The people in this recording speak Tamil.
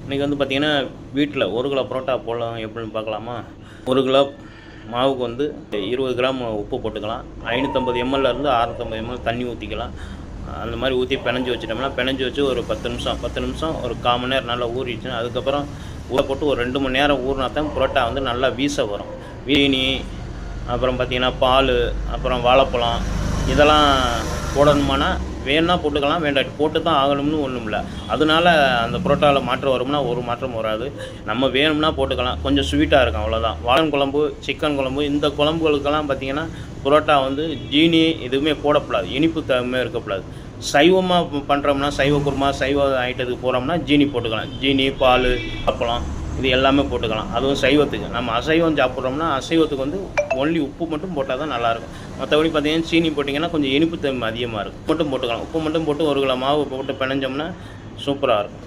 இன்றைக்கி வந்து பார்த்திங்கன்னா வீட்டில் 1 கிலோ பரோட்டா போடலாம் எப்படின்னு பார்க்கலாமா. 1 கிலோ மாவுக்கு வந்து 20 கிராம் உப்பு போட்டுக்கலாம். 550 ml-லேருந்து 650 ml தண்ணி ஊற்றிக்கலாம். அந்த மாதிரி ஊற்றி பிணைஞ்சி வச்சுட்டோம்னா, பிணைஞ்சி வச்சு ஒரு 10 நிமிஷம் ஒரு 1/4 மணி நேரம் நல்லா ஊறிடுச்சுன்னா, அதுக்கப்புறம் ஊற போட்டு ஒரு 2 மணி நேரம் ஊறினா தான் பரோட்டா வந்து நல்லா வீச வரும். வீணி அப்புறம் பார்த்திங்கன்னா பால், அப்புறம் வாழைப்பழம் இதெல்லாம் போடணுமானா வேணுன்னா போட்டுக்கலாம், வேண்டாட்டி போட்டு தான் ஆகணும்னு ஒன்றும் இல்லை. அதனால அந்த பரோட்டாவில் மாற்றம் வரும்னா ஒரு மாற்றம் வராது. நம்ம வேணும்னா போட்டுக்கலாம். கொஞ்சம் ஸ்வீட்டாக இருக்கும் அவ்வளோதான். வாழன் குழம்பு, சிக்கன் குழம்பு இந்த குழம்புகளுக்கெல்லாம் பார்த்திங்கன்னா பரோட்டா வந்து ஜீனி எதுவுமே போடக்கூடாது, இனிப்பு தன்மை இருக்கக்கூடாது. சைவமாக பண்ணுறோம்னா சைவ குருமா, சைவ ஐட்டத்துக்கு போகிறோம்னா ஜீனி போட்டுக்கலாம். ஜீனி, பால், அப்பளம் இது எல்லாமே போட்டுக்கலாம். அதுவும் சைவத்துக்கு. நம்ம அசைவம் சாப்பிட்றோம்னா அசைவத்துக்கு வந்து ஒன்லி உப்பு மட்டும் போட்டால் தான் நல்லாயிருக்கும். மற்றபடி பார்த்திங்கன்னா சீனி போட்டிங்கன்னா கொஞ்சம் இனிப்பு தன்மை அதிகமாக இருக்கும். உப்பு மட்டும் போட்டுக்கலாம். உப்பு மட்டும் போட்டு 1 கிலோ மாவு போட்டு பிணைஞ்சோம்னா சூப்பராக இருக்கும்.